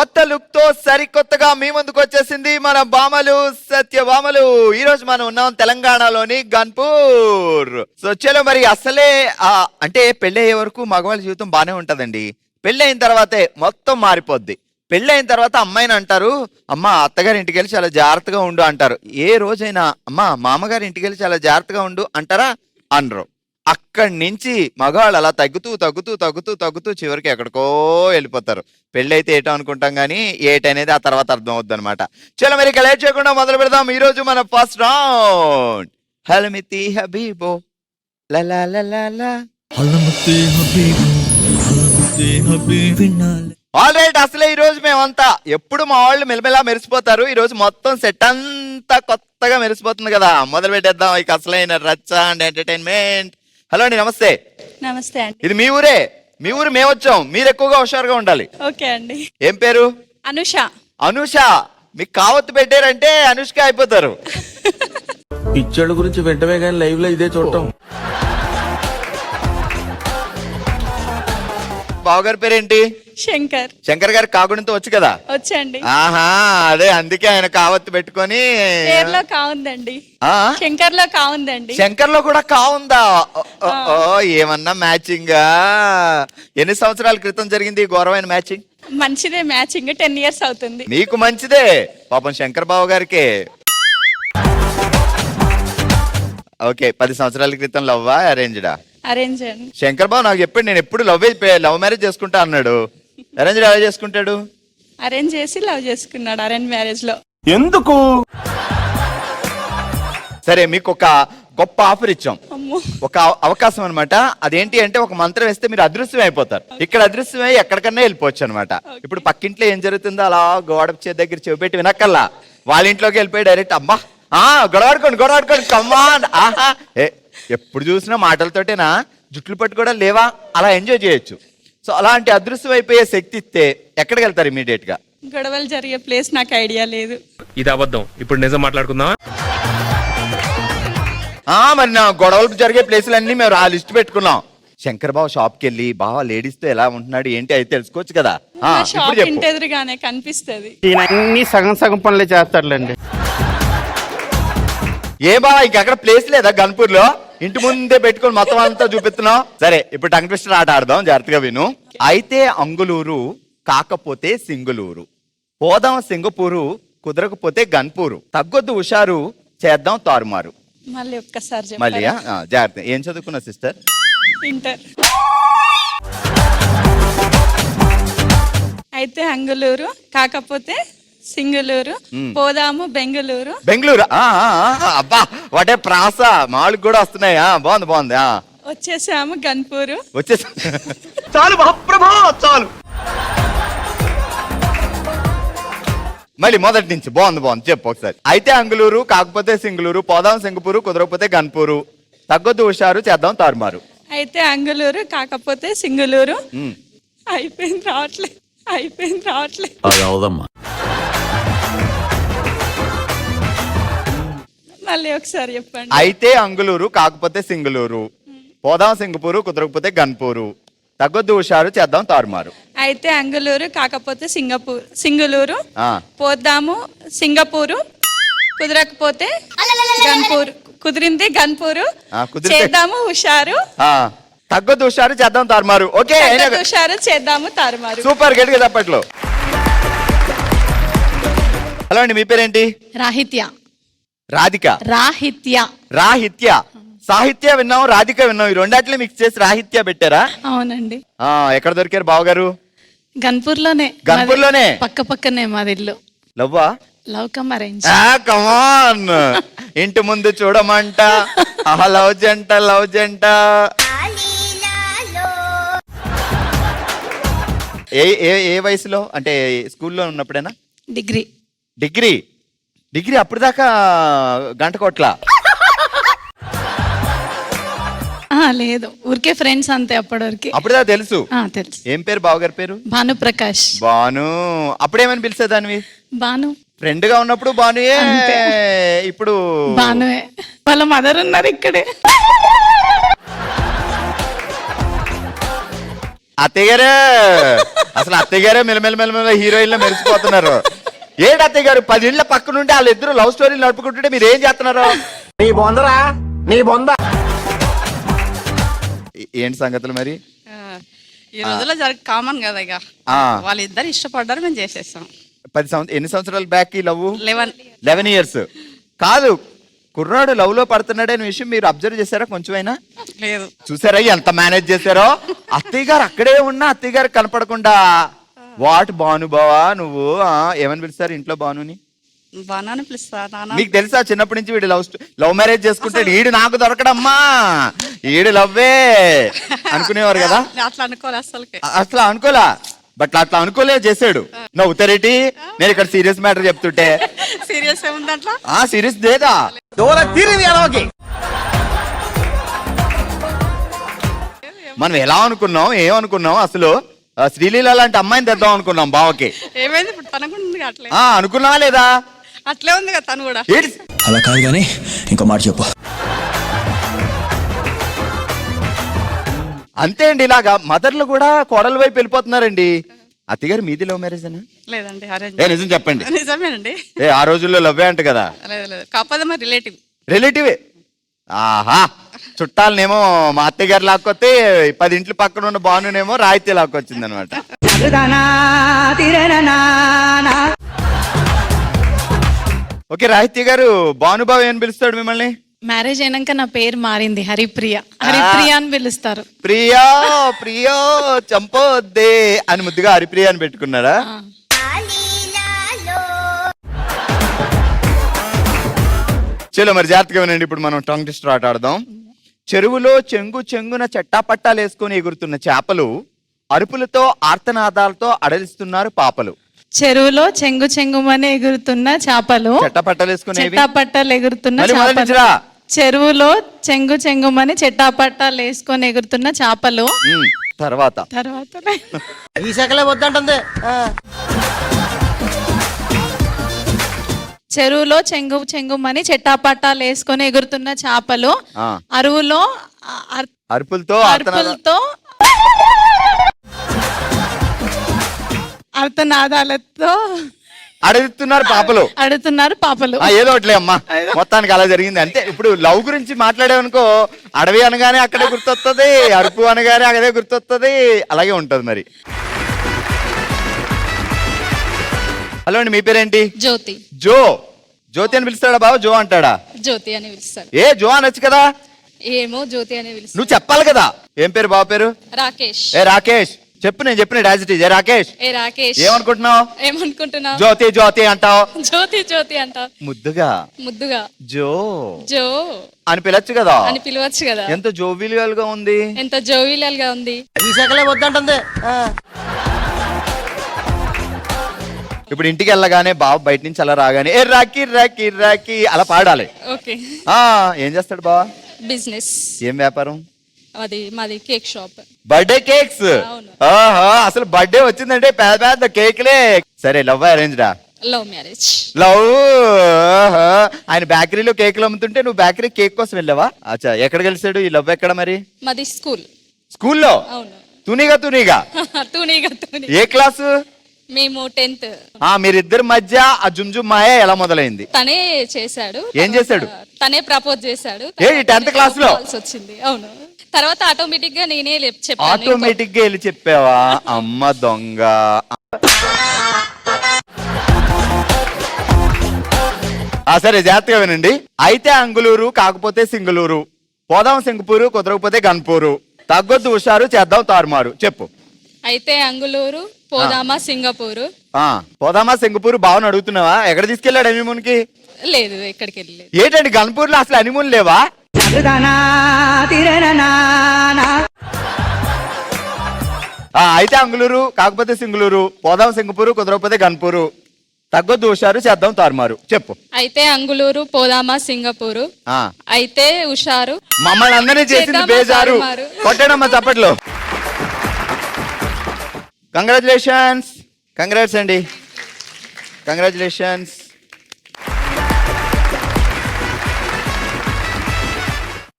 కొత్త లుక్ తో సరికొత్తగా మీ ముందుకు వచ్చేసింది మన భామలు సత్యభామలు. ఈ రోజు మనం ఉన్నాం తెలంగాణలోని గన్పూర్. సో చలో మరి అసలే అంటే పెళ్ళయ్యే వరకు మగవాళ్ళ జీవితం బానే ఉంటదండి. పెళ్ళైన తర్వాతే మొత్తం మారిపోద్ది. పెళ్ళైన తర్వాత అమ్మాయిని అంటారు, అమ్మ అత్తగారి ఇంటికి వెళ్ళి చాలా జాగ్రత్తగా ఉండు అంటారు. ఏ రోజైనా అమ్మ మామగారి ఇంటికి వెళ్ళి చాలా జాగ్రత్తగా ఉండు అంటారా? అనరు. అక్కడి నుంచి మగవాళ్ళు అలా తగ్గుతూ తగ్గుతూ తగ్గుతూ తగ్గుతూ చివరికి ఎక్కడికో వెళ్ళిపోతారు. పెళ్ళైతే ఏటో అనుకుంటాం కానీ ఏటనేది ఆ తర్వాత అర్థం అవుద్ది అనమాట. చలో మరి ఇక లేట్ చేయకుండా మొదలు పెడదాం. ఈ రోజు మన ఫస్ట్ రౌండ్ హల్మితి హబీబో లలా లలా. ఆల్ రైట్, అసలే ఈ రోజు మేమంతా ఎప్పుడు మా వాళ్ళు మెలమెలా మెరిసిపోతారు. ఈ రోజు మొత్తం సెట్ అంతా కొత్తగా మెరిసిపోతుంది కదా. మొదలు పెట్టేద్దాం ఇక అసలైన రచ్చ అండ్ ఎంటర్టైన్మెంట్. హలో అండి, నమస్తే. నమస్తే అండి. ఇది మీ ఊరే? మీ ఊరు మేము వచ్చాం. మీరు ఎక్కువగా హుషారుగా ఉండాలి. ఓకే అండి. ఏం పేరు? అనుష. అనుష. మీకు కావత్తు పెట్టారంటే అనుష్క అయిపోతారు. పిచ్చోళ్ళ గురించి వెంటనే కానీ లైవ్ లో ఇదే చూడటం. బావగారి పేరేంటి? శంకర్. శంకర్ గారు కాగుణంతో వచ్చు కదా. వచ్చండి. ఆహా, అదే అందుకే ఆయన కావత్తు పెట్టుకొని. పేర్లో కావుందండి. శంకర్ లో కావుందండి. శంకర్ లో కూడా కావుందా? ఓ ఏమన్నా మ్యాచింగ్. ఎన్ని సంవత్సరాల క్రితం జరిగింది ఈ ఘోరమైన మ్యాచింగ్? మంచిదే మ్యాచింగ్. 10 years అవుతుంది. నీకు మంచిదే, పాపం శంకర్ బాబు గారికి. ఓకే, 10 సంవత్సరాల క్రితం లవ్వా అరేంజ్డా? అరేంజ్ అండి. శంకర్ బాబు నాకు చెప్పాడు, నేను ఎప్పుడు లవ్ మ్యారేజ్ చేసుకుంటా అన్నాడు. అరేంజ్ ఎలా చేసుకుంటాడు? అరేంజ్ చేసి లవ్ చేసుకున్నాడు అరేంజ్ మ్యారేజ్ లో. ఎందుకు? సరే, మీకు ఒక గొప్ప ఆఫర్ ఇచ్చాం, ఒక అవకాశం అనమాట. అదేంటి అంటే ఒక మంత్రం వేస్తే మీరు అదృశ్యం అయిపోతారు. ఇక్కడ అదృశ్యమై ఎక్కడికన్నా వెళ్ళిపోవచ్చు అనమాట. ఇప్పుడు పక్కింట్లో ఏం జరుగుతుందో అలా గోడ దగ్గర చెవిపెట్టి వినక్కల్లా వాళ్ళ ఇంట్లోకి వెళ్ళిపోయి డైరెక్ట్ అమ్మా గొడవాడుకోండి కమ్మాన్. ఆహా, ఎప్పుడు చూసినా మాటలతోటేనా, జుట్లు పట్టు కూడా లేవా, అలా ఎంజాయ్ చేయొచ్చు. సో అలాంటి అదృశ్యం అయిపోయే శక్తి ఇస్తే ఎక్కడికి వెళ్తారు ఇమీడియట్ గా? గొడవలు జరిగే ప్లేస్ నాకు ఐడియా లేదు. ఇది అబద్ధం. ఇప్పుడు నిజం మాట్లాడుకుందాం. మరి నా గొడవలు జరిగే ప్లేసులన్నీ మేము ఆ లిస్ట్ పెట్టుకున్నాం. శంకర్ బాబు షాప్ కి వెళ్ళి బావ లేడీస్ తో ఎలా ఉంటున్నాడు ఏంటి అయితే తెలుసుకోవచ్చు కదా. షాప్ ఇంటి ఎదురుగానే కనిపిస్తుంది. అన్ని సగం సగం పనులే చేస్తాడులేండి. ఏ బావ ఇంకెక్కడ ప్లేస్ లేదా గన్పూర్ లో? ఇంటి ముందే పెట్టుకొని మొత్తం అంతా చూపిస్తున్నావు. సరే, ఇప్పుడు టంగ్ ట్విస్టర్ ఆట ఆడదాం, జాగ్రత్తగా విను. అయితే అంగులూరు కాకపోతే సింగులూరు, పోదాం సింగపూరు కుదరకపోతే గన్పూరు, తగ్గొద్దు హుషారు చేద్దాం తారుమారు. మళ్ళీ ఒక్కసారి మళ్ళీ జాగ్రత్త. ఏం చదువుకున్నా సిస్టర్? ఇంటర్. అయితే అంగులూరు కాకపోతే సింగులూరు, పోదాము బెంగుళూరు. బెంగళూరు. అబ్బా వాటే ప్రాస మాళ్ళకి కూడా వస్తున్నాయి. బాగుంది. వచ్చేసాము గన్పూరు. వచ్చేసా. చాలు మహాప్రభా చాలు. మళ్ళీ మొదటి నుంచి బాగుంది చెప్పు ఒకసారి. అయితే అంగులూరు కాకపోతే సింగులూరు, పోదాం సింగపూరు కుదరకపోతే గన్పూరు, తగ్గొద్దు హుషారు చేద్దాం తారుమారు. అయితే అంగులూరు కాకపోతే సింగులూరు. అయిపోయింది రావట్లే. అది అవుదమ్మా. మళ్ళీ ఒకసారి చెప్పండి. అయితే అంగులూరు కాకపోతే సింగులూరు, పోదాం సింగపూరు కుదరకపోతే గన్పూరు, తగ్గొద్దు హుషారు చేద్దాం తారుమారు. అయితే అంగులూరు కాకపోతే సింగులూరు, పోదాము సింగపూరు కుదరకపోతే గన్పూరు, కుదిరింది గన్పూరు, చేద్దాము హుషారు, తగ్గొద్దు హుషారు చేద్దాం తారుమారు. ఓకే, హుషారు చేద్దాము తారుమారు. సూపర్, గట్టిగా తప్పట్లో. హలో అండి, మీ పేరేంటి? రాహిత్య. రాధిక. రాహిత్య. సాహిత్య విన్నాం, రాధిక విన్నాం. ఈ రెండాట్లే మిక్స్ చేసి రాహిత్య పెట్టారా? అవునండి. ఎక్కడ దొరికారు బావగారు? గన్పూర్లోనే. పక్కనే మాది ఇల్లు. లవ్వా? Love cum arrange. కమాన్. ఇంటి ముందు చూడమంట. లవ్ జంట. ఏ వయసులో? అంటే స్కూల్లో ఉన్నప్పుడేనా? డిగ్రీ అప్పుడు దాకా గంట కొట్ల? లేదు, ఊరికే ఫ్రెండ్స్ అంతే. అప్పుడుదా తెలుసు. ఏం పేరు బావగారి పేరు? భానుప్రకాష్. భాను. అప్పుడేమని పిలిచేదానివి? భాను. ఫ్రెండ్ గా ఉన్నప్పుడు భానుయే, ఇప్పుడు భానుయే. వాళ్ళ మదర్ ఉన్నారు ఇక్కడే. అత్తయ్య గారు అసలు అత్తయ్య గారే మెల్లమెల్ల హీరోయిన్ లో మెరిసిపోతున్నారు. ఏంటి అత్తయ్య గారు 10 ఇళ్ల పక్క నుండి వాళ్ళిద్దరు లవ్ స్టోరీలు నడుపుకుంటుంటే మీరు ఏం చేస్తున్నారు? నీ బొందరా నీ బొంద. ఏంటి సంగతులు మరి? ఈ రోజుల్లో కామన్ కదా ఇక ఆ. వాళ్ళిద్దరు ఇష్టపడ్డారు, మేము చేసేస్తాం. 10 ఎన్ని సంవత్సరాల బ్యాక్ ఈ లవ్? 11 ఇయర్స్. కాదు, కుర్రాడు లవ్ లో పడుతున్నాడనే విషయం మీరు అబ్జర్వ్ చేశారా కొంచెమైనా? లేదు. చూసారా ఎంత మేనేజ్ చేశారో? అత్తయ్య గారు అక్కడే ఉన్నా అత్తయ్య గారు కనపడకుండా వాట్ భాను బావా నువ్వు ఏమని పిలుస్తారు ఇంట్లో భానుని? బాణాన్ని పిలుస్తా నాన్న. మీకు తెలుసా చిన్నప్పటి నుంచి వీడు లవ్ మ్యారేజ్ చేసుకుంటాడు, ఈడు నాకు దొరకడమ్మా, ఈడు లవ్వే అనుకునేవారు కదా? అట్లా అనుకోలే అసలుకి. అట్లా అనుకోలా, బట్ అట్లా అనుకోలే చేశాడు. నవ్వుతారేటి నేను ఇక్కడ సీరియస్ మ్యాటర్ చెప్తుంటే? సీరియస్ ఏముంది అట్లా? సీరియస్ లేదా? మనం ఎలా అనుకున్నాం ఏమనుకున్నాం అసలు? శ్రీలీల లాంటి అమ్మాయిని తెద్దాం అనుకున్నాం బావకి. ఏమైంది ఇప్పుడు? తనకు ఉంది అట్లే. అనుకున్నా లేదా? అట్లే ఉంది కదా తను కూడా. ఏంటి? అలా కాదు కానీ ఇంకో మాట చెప్పు. అంతే అండి, ఇలాగా మదర్లు కూడా కోడల వైపు వెళ్ళిపోతున్నారండి. అత్తగారు మీది లవ్ మ్యారేజ్ అనా? లేదండి, అరేంజ్. నిజం చెప్పండి. నిజమేనండి. ఆ రోజుల్లో లవ్వే అంట కదా? లేదు కాకపోతే మా రిలేటివ్. రిలేటివే. ఆహా, చుట్టాలనేమో మా అత్తయ్య గారు లాక్కొస్తే 10 ఇంట్ల పక్కన ఉన్న బానునేమో రాయితీ లాక్కొచ్చింది అనమాట. ఓకే, రాయితీ గారు భానుబాబు ఏం పిలుస్తాడు మిమ్మల్ని? మ్యారేజ్ అయినాక నా పేరు మారింది, హరిప్రియ. హరిప్రియ అని పిలుస్తారు. ప్రియా ప్రియో చంపొద్దే అని ముద్దుగా హరిప్రియ అని పెట్టుకున్నారా? చలో మరి జాగ్రత్తగా వినండి. ఇప్పుడు మనం టంగ్ ట్విస్టర్ ఆట ఆడదాం. చెరువులో చెంగున చట్టాపట్టాలు వేసుకొని ఎగురుతున్న చేపలు, అరుపులతో ఆర్తనాదాలతో అడలిస్తున్నారు పాపలు. చెరువులో చెంగుమని ఎగురుతున్న చేపలు, చట్టాపట్టాలు వేసుకుని చెట్టాపట్టాలు ఎగురుతున్న చేపలు. చెరువులో చెంగుమని చెట్టాపట్టాలు వేసుకొని ఎగురుతున్న చేపలు. తర్వాత ఈ శాఖలే వద్దంటుంది. చెరువులో చెంగుమని చెట్టాపట్టాలు వేసుకొని ఎగురుతున్న చేపలు, అరువులో అరుపులతో అర్థనాదాలతో అడుగుతున్నారు పాపలు. ఏదో ఒకట్లే అమ్మా, మొత్తానికి అలా జరిగింది అంతే. ఇప్పుడు లవ్ గురించి మాట్లాడేవనుకో, అడవి అనగానే అక్కడే గుర్తొస్తుంది, అరుపు అనగానే అక్కడే గుర్తొస్తుంది, అలాగే ఉంటది మరి. హలో అండి, మీ పేరేంటి? జ్యోతి. జ్యోతి అని పిలుస్తాడా బాబు? జో అంటాడా? జ్యోతి అని పిలుస్తాడు. జో అనొచ్చు కదా? ఏమో జ్యోతి అని పిలుస్తాడు. నువ్వు చెప్పాలి కదా. ఏం పేరు బాబు పేరు? రాకేష్. రాకేష్ చెప్పు, నేను చెప్పిన యాజ్ ఇట్ ఈజ్. రాకేష్ ఏమనుకుంటున్నావు? జ్యోతి అంటావు. జ్యోతి అంటావు. ముద్దుగా జో అని పిలవచ్చు కదా? ఎంత జోవిలియల్ గా ఉంది. ఈ శాఖలే వద్దంటుంది. ఇప్పుడు ఇంటికి వెళ్ళగానే బాబు బయట నుంచి అలా రాగానే రాకీ అలా పాడాలి. ఓకే. ఏం చేస్తాడు బాబా? బిజినెస్. ఏం వ్యాపారం? అది మాది కేక్ షాప్. Birthday cakes. అసలు బర్త్డే వచ్చిందంటే పెద్ద కేక్లే. సరే, లవ్ అరేంజ్డా? Love marriage. ఆయన బేకరీలో కేకులు అమ్ముతుంటే నువ్వు బేకరీ కేక్ కోసం వెళ్ళావా? అచ్చా, ఎక్కడ కలిసాడు ఈ లవ్? ఎక్కడ మరి? మాది స్కూల్లో. అవును. తునిగా ఏ క్లాసు? మేము 10th. మీరిద్దరి మధ్య ఆ జుమ్జుమ్మాయ ఎలా మొదలైంది? తనే చేశాడు. ఏం చేశాడు? తనే ప్రపోజ్ చేశాడు. 10th క్లాస్ లో వచ్చింది. అవును. తర్వాత ఆటోమేటిక్ గా నేనే చెప్పాను. ఆటోమేటిక్ గా వెళ్ళి చెప్పావా? అమ్మ దొంగ. సరే, జాగ్రత్తగా వినండి. అయితే అంగుళూరు కాకపోతే సింగులూరు, పోదాం సింగపూరు కుదరకపోతే గన్పూరు, తగ్గొద్దు హుషారు చేద్దాం తారుమారు. చెప్పు. అయితే అంగుళూరు, పోదామా సింగపూరు. పోదామా సింగపూరు బావని అడుగుతున్నావా? ఎక్కడ తీసుకెళ్ళాడు హనీమూన్ కి? లేదు, ఎక్కడికి వెళ్ళలేదు. ఏంటండి గన్పూర్ లో అసలు హనీమూన్ లేవా? అయితే అంగుళూరు కాకపోతే సింగులూరు, పోదాం సింగపూరు కుదరకపోతే గన్పూరు, తగ్గొద్దు హుషారు చేద్దాం తారుమారు. చెప్పు. అయితే అంగుళూరు, పోదామా సింగపూరు, అయితే హుషారు. మమ్మల్ని అందరినీ చేసింది బేజారు. కొట్టడమ్మా చప్పట్లో. కంగ్రాట్స్ అండి. కంగ్రాచులేషన్స్.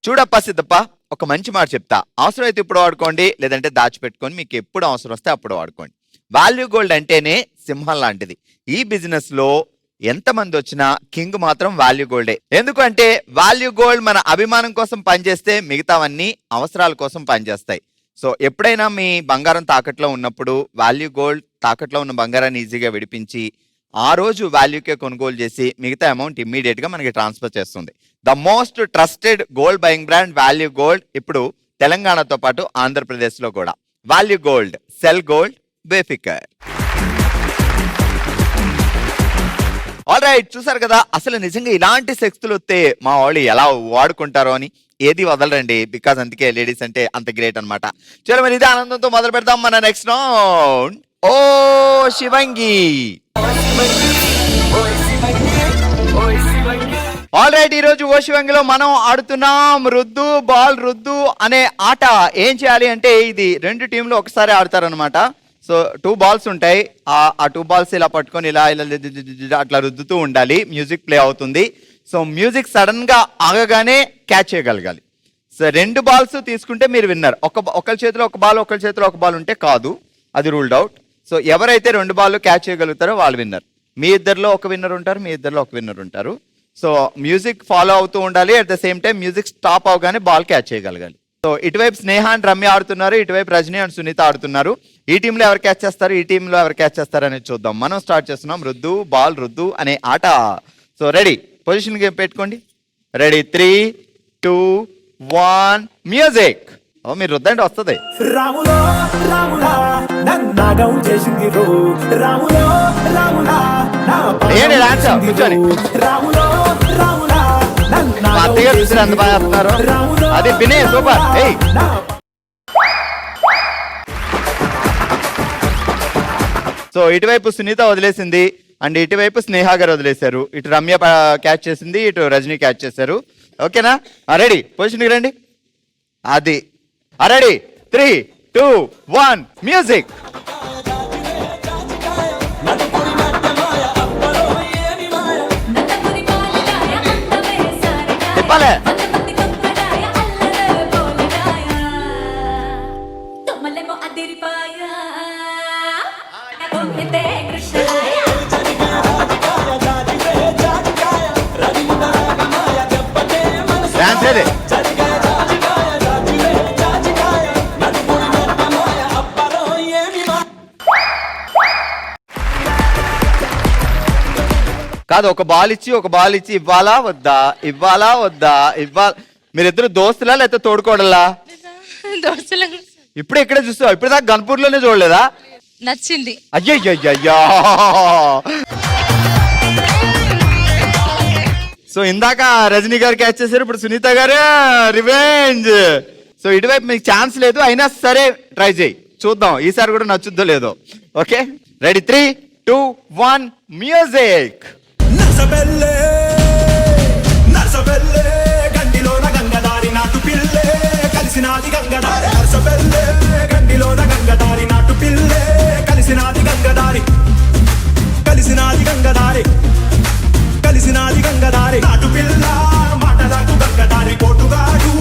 చూడప్ప సిద్ధప్ప, ఒక మంచి మాట చెప్తా, అవసరం అయితే ఇప్పుడు వాడుకోండి, లేదంటే దాచిపెట్టుకొని మీకు ఎప్పుడు అవసరం వస్తే అప్పుడు వాడుకోండి. వాల్యూ గోల్డ్ అంటేనే సింహం లాంటిది. ఈ బిజినెస్ లో ఎంతమంది వచ్చినా కింగ్ మాత్రం వాల్యూ గోల్డే. ఎందుకంటే వాల్యూ గోల్డ్ మన అభిమానం కోసం పనిచేస్తే మిగతావన్నీ అవసరాల కోసం పనిచేస్తాయి. సో ఎప్పుడైనా మీ బంగారం తాకట్లో ఉన్నప్పుడు వాల్యూ గోల్డ్ తాకట్లో ఉన్న బంగారాన్ని ఈజీగా విడిపించి ఆ రోజు వాల్యూకే కొనుగోలు చేసి మిగతా అమౌంట్ ఇమ్మీడియట్ గా మనకి ట్రాన్స్ఫర్ చేస్తుంది. The most trusted gold buying brand value gold ఇప్పుడు తెలంగాణతో పాటు ఆంధ్రప్రదేశ్ లో కూడా. వాల్యూ గోల్డ్, సెల్ గోల్డ్, బేఫికర్. ఆల్ రైట్, చూసారు కదా అసలు నిజంగా ఇలాంటి శక్తులు వస్తే మా వాళ్ళు ఎలా వాడుకుంటారో అని. ఏది వదలరండి, బికాజ్ అందుకే లేడీస్ అంటే అంత గ్రేట్ అన్నమాట. చలో మరి ఇదే ఆనందంతో మొదలు పెడతాం మన నెక్స్ట్ రౌండ్. ఓ శివంగి. ఆల్ రైట్, ఈ రోజు ఓ శివంగిలో మనం ఆడుతున్నాం రుద్దు బాల్ రుద్దు అనే ఆట. ఏం చేయాలి అంటే ఇది 2 టీంలు ఒకసారి ఆడతారనమాట. సో 2 బాల్స్ ఉంటాయి. ఆ 2 బాల్స్ ఇలా పట్టుకొని ఇలా ఇలా అట్లా రుద్దుతూ ఉండాలి. మ్యూజిక్ ప్లే అవుతుంది. సో మ్యూజిక్ సడన్ గా ఆగగానే క్యాచ్ చేయగలగాలి. సో 2 బాల్స్ తీసుకుంటే మీరు విన్నర్. ఒకరి చేతిలో ఒక బాల్, ఒకరి చేతిలో ఒక బాల్ ఉంటే కాదు, అది రూల్డ్ అవుట్. సో ఎవరైతే 2 బాల్ క్యాచ్ చేయగలుగుతారో వాళ్ళు విన్నర్. మీ ఇద్దరిలో ఒక విన్నర్ ఉంటారు, మీ ఇద్దరిలో ఒక విన్నర్ ఉంటారు. సో మ్యూజిక్ ఫాలో అవుతూ ఉండాలి. At the same time music stop అవగానే బాల్ క్యాచ్ చేయగలగాలి. సో ఇటువైపు స్నేహ అండ్ రమ్య ఆడుతున్నారు, ఇటువైపు రజనీ అండ్ సునీత ఆడుతున్నారు. ఈ టీంలో ఎవరు క్యాచ్ చేస్తారు, ఈ టీంలో ఎవరు క్యాచ్ చేస్తారు అనేది చూద్దాం. మనం స్టార్ట్ చేస్తున్నాం రుద్దు బాల్ రుద్దు అనే ఆట. సో రెడీ, పొజిషన్ గేమ్ పెట్టుకోండి. Ready, 3, 2, 1 music. ఓ మీరు రుద్దంటే వస్తుంది. రాములో రాములా నన్నాగం చేసింది రో రాములో రాములా ఏంటి డాన్స్ కూర్చొని రాములో రాములా మా అత్తయ్య గారు చూసి ఎంత బాగా చేస్తున్నారు. అది వినే సూపర్. ఏయ్ సో ఇటువైపు సునీత వదిలేసింది అండ్ ఇటువైపు స్నేహ గారు వదిలేశారు. ఇటు రమ్య క్యాచ్ చేసింది, ఇటు రజనీ క్యాచ్ చేశారు. ఓకేనా? రెడీ, పొజిషన్కి రండి. అది రెడీ, 3, 2, 1 మ్యూజిక్. తిప్పాలే. డాన్స్ ఏది? కాదు, ఒక బాల్ ఇచ్చి ఇవ్వాలా వద్దా, ఇవ్వాలా వద్దా, మీరిద్దరు దోస్తులా లేకపోతే తోడుకోవడలా? ఇప్పుడే ఇక్కడే చూస్తావు, ఇప్పుడు దాకా గన్పూర్ లోనే చూడలేదా? నచ్చింది. అయ్యయ్యయ్యా. సో ఇందాక రజనీ గారు క్యాచ్ చేశారు, ఇప్పుడు సునీత గారు రివెంజ్. సో ఇటువైపు మీకు ఛాన్స్ లేదు, అయినా సరే ట్రై చేయి, చూద్దాం ఈసారి కూడా నచ్చుద్దో లేదో. Okay, ready, 3, 2, 1 music. నర్సబెల్లే నర్సబెల్లే గండిలోన గంగదారి నాటు పిల్లే కలిసినాది గంగదారి నర్సబెల్లే గండిలోన గంగదారి నాటు పిల్లే కలిసినాది గంగదారి కలిసినాది గంగదారి కలిసినాది గంగదారి నాటు పిల్ల మాటలకు గంగదారి కోటుగాడు.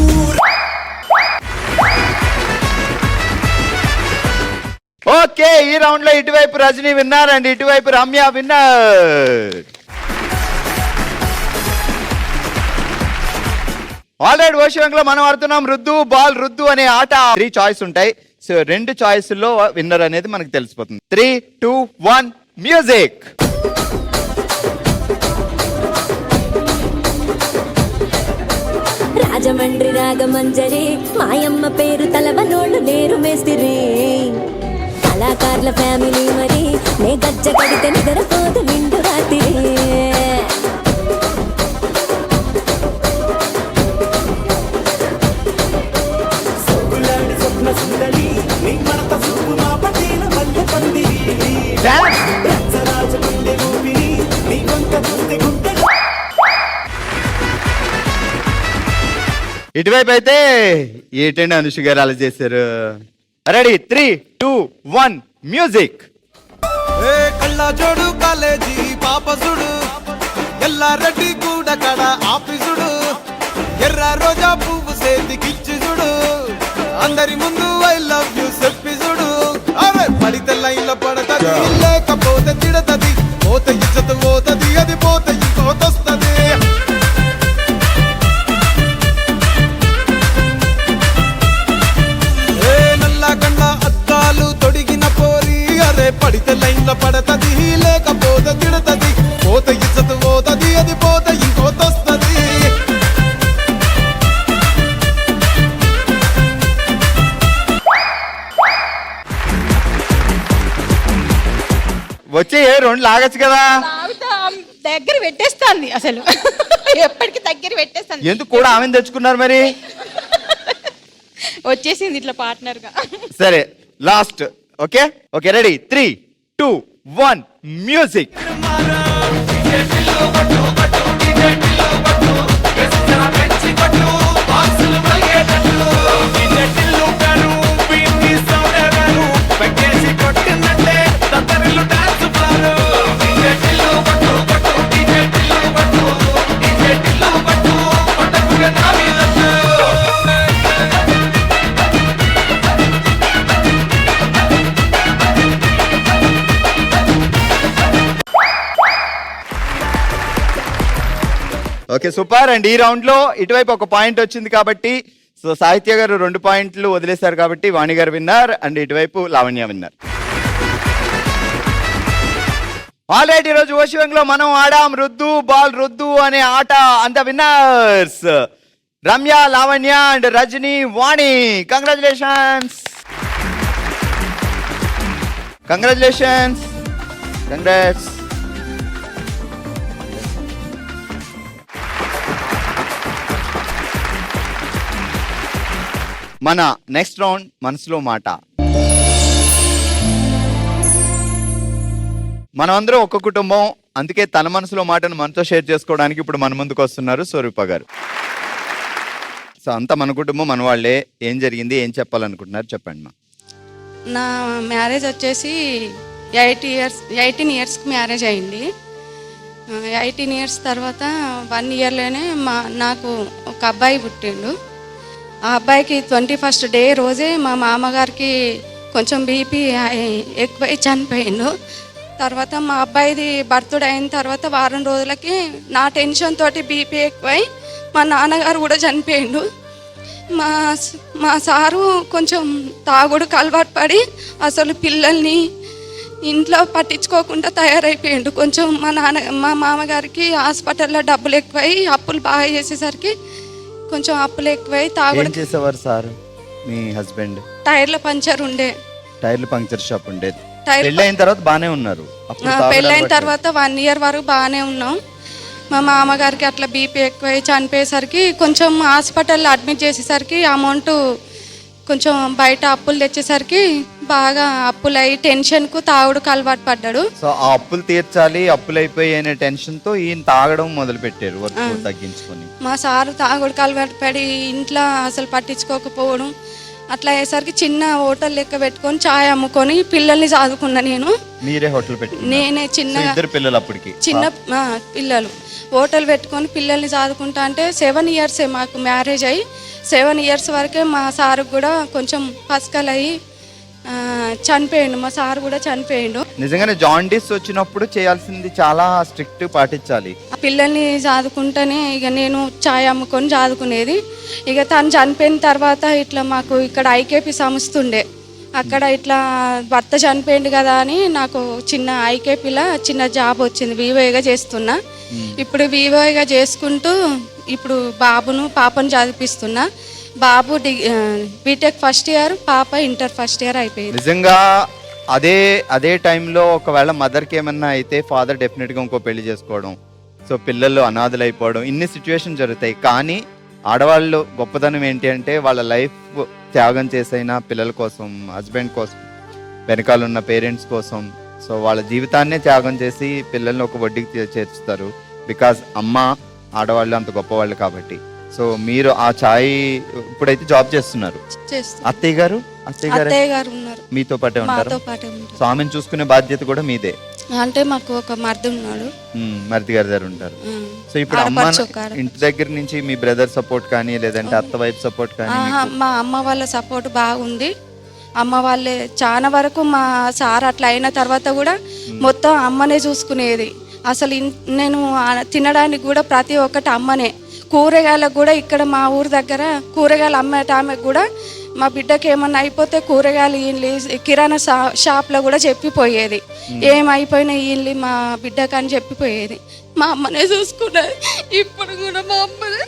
ఓకే, ఈ రౌండ్ లో ఇటువైపు రజనీ విన్నర్ అండ్ ఇటువైపు రమ్య విన్నర్. ఆల్రెడీ ఓషివంలో మనం ఆడుతున్నాం రుద్దు బాల్ రుద్దు అనే ఆట. 3 చాయిస్ ఉంటాయి. సో 2 చాయిస్లో విన్నర్ అనేది మనకు తెలిసిపోతుంది. 3, 2, 1 మ్యూజిక్. రాజమండ్రి రాగమంజరి మాయమ్మ పేరు తలవనోళ్ళు లేరు మేస్తిరి కళాకారుల ఫ్యామిలీ మరి నే గజ్జ కడితే నిద్రపోదు నిండు రాత్రి ఇటువైపు అయితే ఏంటండి అనుష్ గారు అలా చేశారు. Ready, 3, 2, 1 music. కళ్ళ జోడు కాలేజీ పాపసుడు ఎల్లారెడ్డి కూడా కడ ఆఫీసుడు ఎర్ర రోజా పువ్వు సేతికిచ్చి చూడు అందరి ముందు ఐ లవ్ యూ చెప్పి చూడు అరే పడితే లైన్లో పడతది లేకపోతే తిడతది పోత ఇజ్జత్ పోతది అది పోతే ఇంకోతొస్తది ఏ నల్లా కండ్ల అద్దాలు తొడిగిన పోరి అరే పడితే లైన్లో పడతది లేకపోతే తిడతది పోత ఇజ్జత్ పోతది అది పోతే ఇంకోతొస్తది వచ్చి రెండు లాగచ్చు కదా. దగ్గర పెట్టేస్తాంది అసలు ఎప్పటికీ దగ్గర పెట్టేస్తాంది. ఎందుకు కూడా ఆమెను తెచ్చుకున్నారు మరి? వచ్చేసింది ఇట్లా పార్ట్నర్ గా. సరే last. Okay okay ready 3, 2, 1 music. Okay super. And ఈ రౌండ్ లో ఇటువైపు ఒక పాయింట్ వచ్చింది కాబట్టి సో సాహిత్య గారు 2 పాయింట్లు వదిలేశారు కాబట్టి వాణి గారు విన్నర్ అండ్ ఇటువైపు లావణ్య విన్నర్. ఆల్రైట్, ఈరోజు ఓషివంలో మనం ఆడాం రుద్దు బాల్ రుద్దు అనే ఆట. అంత winners Ramya, Lavanya and Rajani, Vani. Congratulations, congratulations, congrats. మన నెక్స్ట్ రౌండ్ మనసులో మాట. మనమందరం ఒక్క కుటుంబం, అందుకే తన మనసులో మాటను మనతో షేర్ చేసుకోవడానికి ఇప్పుడు మన ముందుకు వస్తున్నారు స్వరూప గారు. సో అంతా మన కుటుంబం, మన వాళ్ళే. ఏం జరిగింది, ఏం చెప్పాలనుకుంటున్నారు చెప్పండి మా. నా మ్యారేజ్ వచ్చేసి 18 ఇయర్స్కి మ్యారేజ్ అయింది. 18 ఇయర్స్ తర్వాత 1 ఇయర్లోనే నాకు ఒక అబ్బాయి పుట్టిండు. ఆ అబ్బాయికి 21st డే రోజే మా మామగారికి కొంచెం బీపీ ఎక్కువై చనిపోయిండు. తర్వాత మా అబ్బాయిది బర్త్డే అయిన తర్వాత వారం రోజులకి నా టెన్షన్ తోటి బీపీ ఎక్కువై మా నాన్నగారు కూడా చనిపోయిండు. మా సారు కొంచెం తాగుడుకు అలవాటు పడి అసలు పిల్లల్ని ఇంట్లో పట్టించుకోకుండా తయారైపోయిండు. కొంచెం మా మామగారికి హాస్పిటల్లో డబ్బులు ఎక్కువై అప్పులు బాగా చేసేసరికి కొంచెం అప్పులు ఎక్కువై తాగుడు. చేసేవారు సార్ మీ హస్బెండ్? టైర్ల పంచర్ ఉండే. టైర్ల పంక్చర్ షాప్ ఉండేది. పెళ్ళైన తర్వాత బాగానే ఉన్నారు? పెళ్ళైన తర్వాత 1 ఇయర్ వరకు బాగానే ఉన్నాం. మా మామగారికి అట్లా బీపీ ఎక్కువై చనిపోయేసరికి కొంచెం హాస్పిటల్లో అడ్మిట్ చేసేసరికి అమౌంట్ కొంచెం బయట అప్పులు తెచ్చేసరికి బాగా అప్పులై టెన్షన్కు తాగుడుకు అలవాటు పడ్డాడు. సో ఆ అప్పులు తీర్చాలి, అప్పులు అయిపోయి అనే టెన్షన్తో ఈయన తాగడం మొదలు పెట్టారు వర్క్ తగ్గించుకొని. మా సారు తాగుడుకు అలవాటు పడి ఇంట్లో అసలు పట్టించుకోకపోవడం అట్లా అయ్యేసరికి చిన్న హోటల్ లెక్క పెట్టుకొని చాయ్ అమ్ముకొని పిల్లల్ని చదువుకున్నా నేను. మీరే హోటల్ పెట్టి? నేనే చిన్నగా. 2 పిల్లలు అప్పటికి? చిన్న పిల్లలు. హోటల్ పెట్టుకొని పిల్లల్ని చదువుకుంటా అంటే 7 ఇయర్సే మాకు మ్యారేజ్ అయ్యి 7 ఇయర్స్ వరకే మా సారు కూడా కొంచెం పసకలు అయ్యి చనిపోయిండు. మా సారు కూడా చనిపోయిండు. నిజంగానే జాండీస్ వచ్చినప్పుడు చేయాల్సింది చాలా స్ట్రిక్ట్ పాటించాలి. పిల్లల్ని చదువుకుంటేనే ఇక నేను ఛాయ్ అమ్ముకొని చదువుకునేది. ఇక తను చనిపోయిన తర్వాత ఇట్లా మాకు ఇక్కడ ఐకేపీ సంస్థ ఉండే, అక్కడ ఇట్లా భర్త చనిపోయింది కదా అని నాకు చిన్న ఐకేపీలో చిన్న జాబ్ వచ్చింది. వివోగా చేస్తున్నా. ఇప్పుడు వివోగా చేసుకుంటూ ఇప్పుడు పాపను చదివిస్తున్నా. బాబు బీటెక్ ఫస్ట్ ఇయర్, పాప ఇంటర్ ఫస్ట్ ఇయర్ అయిపోయింది. నిజంగా అదే టైంలో ఒకవేళ మదర్కి ఏమన్నా అయితే ఫాదర్ డెఫినెట్గా ఇంకో పెళ్లి చేసుకోవడం, సో పిల్లలు అనాథలు అయిపోవడం, ఇన్ని సిచ్యువేషన్ జరుగుతాయి. కానీ ఆడవాళ్ళు గొప్పతనం ఏంటి అంటే వాళ్ళ లైఫ్ త్యాగం చేసైనా పిల్లల కోసం, హస్బెండ్ కోసం, వెనకాల ఉన్న పేరెంట్స్ కోసం, సో వాళ్ళ జీవితాన్నే త్యాగం చేసి పిల్లల్ని ఒక వడ్డీకి చేర్చుతారు. బికాజ్ అమ్మ ఆడవాళ్ళు అంత గొప్పవాళ్ళు కాబట్టి. సో మీరు ఆ ఛాయ్ ఇప్పుడైతే జాబ్ చేస్తున్నారు. అత్తయ్య గారు ఉన్నారు, మీతో పాటే ఉంటారు. సో ఆమెను చూసుకునే బాధ్యత కూడా మీదే. అంటే మాకు ఒక మరిది ఉన్నాడు. మరిది గారి దగ్గర ఉంటారు. సో ఇప్పుడు అమ్మ ఆడపడుచు ఒక ఆడపడుచు. ఇంటి దగ్గర నుంచి మీ బ్రదర్ సపోర్ట్ కానీ లేదంటే అత్త వైపు సపోర్ట్ కానీ మా అమ్మ వాళ్ళ సపోర్ట్ బాగుంది. అమ్మ వాళ్ళే చాలా వరకు మా సార్ అట్లా అయిన తర్వాత కూడా మొత్తం అమ్మనే చూసుకునేది. అసలు నేను తినడానికి కూడా ప్రతి ఒక్కటి అమ్మనే. కూరగాయలకు కూడా ఇక్కడ మా ఊరు దగ్గర కూరగాయలు అమ్మేట ఆమెకు కూడా మా బిడ్డకి ఏమన్నా అయిపోతే కూరగాయలు వీళ్ళు కిరాణా షాప్లో కూడా చెప్పిపోయేది. ఏమైపోయినా వీళ్ళు మా బిడ్డకి అని చెప్పిపోయేది. మా అమ్మనే చూసుకున్నది. ఇప్పుడు కూడా మా అమ్మనే.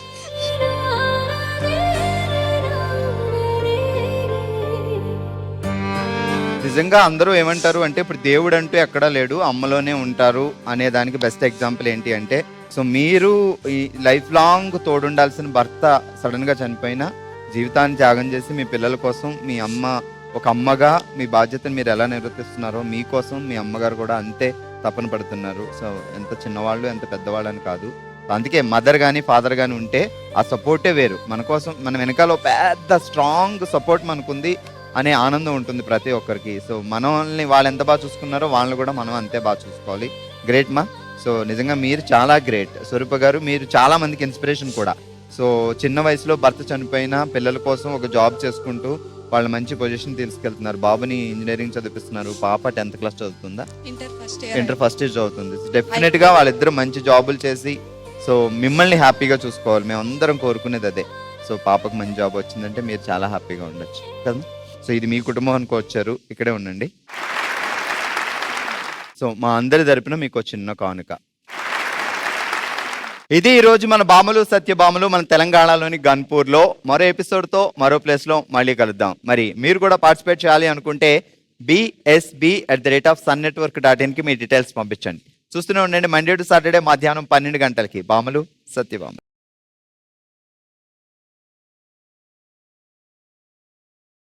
నిజంగా అందరూ ఏమంటారు అంటే ఇప్పుడు దేవుడు అంటూ ఎక్కడా లేడు, అమ్మలోనే ఉంటారు అనే దానికి బెస్ట్ ఎగ్జాంపుల్ ఏంటి అంటే, సో మీరు ఈ లైఫ్ లాంగ్ తోడుండాల్సిన భర్త సడన్ గా చనిపోయినా జీవితాన్ని త్యాగం చేసి మీ పిల్లల కోసం మీ అమ్మ ఒక అమ్మగా మీ బాధ్యతను మీరు ఎలా నిర్వర్తిస్తున్నారో మీకోసం మీ అమ్మగారు కూడా అంతే తపన పడుతున్నారు. సో ఎంత చిన్నవాళ్ళు ఎంత పెద్దవాళ్ళు అని కాదు, అందుకే మదర్ కానీ ఫాదర్ కానీ ఉంటే ఆ సపోర్టే వేరు. మన కోసం మన వెనకాల పెద్ద స్ట్రాంగ్ సపోర్ట్ మనకుంది అనే ఆనందం ఉంటుంది ప్రతి ఒక్కరికి. సో మనల్ని వాళ్ళు ఎంత బాగా చూసుకున్నారో వాళ్ళని కూడా మనం అంతే బాగా చూసుకోవాలి. గ్రేట్ మా. సో నిజంగా మీరు చాలా గ్రేట్ స్వరూప గారు. మీరు చాలా మందికి ఇన్స్పిరేషన్ కూడా. సో చిన్న వయసులో భర్త చనిపోయినా పిల్లల కోసం ఒక జాబ్ చేసుకుంటూ వాళ్ళు మంచి పొజిషన్ తీసుకెళ్తున్నారు. బాబుని ఇంజనీరింగ్ చదివిస్తున్నారు, పాప 10th క్లాస్ చదువుతుందా, ఇంటర్ ఫస్ట్ ఇయర్ చదువుతుంది. డెఫినెట్ గా వాళ్ళిద్దరు మంచి జాబులు చేసి సో మిమ్మల్ని హ్యాపీగా చూసుకోవాలి. మేము అందరం కోరుకునేది అదే. సో పాపకు మంచి జాబ్ వచ్చిందంటే మీరు చాలా హ్యాపీగా ఉండొచ్చు కదా. సో ఇది మీ కుటుంబం అనుకోవచ్చారు, ఇక్కడే ఉండండి. సో మా అందరి తరపున మీకు చిన్న కానుక. ఇది ఈరోజు మన బామలు సత్యభామలు మన తెలంగాణలోని గన్పూర్లో. మరో ఎపిసోడ్తో మరో ప్లేస్లో మళ్ళీ కలుద్దాం. మరి మీరు కూడా పార్టిసిపేట్ చేయాలి అనుకుంటే bsb@sunnetwork.in కి మీ డీటెయిల్స్ పంపించండి. చూస్తూనే ఉండండి. మండే టు సాటర్డే మధ్యాహ్నం 12 గంటలకి బామలు సత్యభామలు.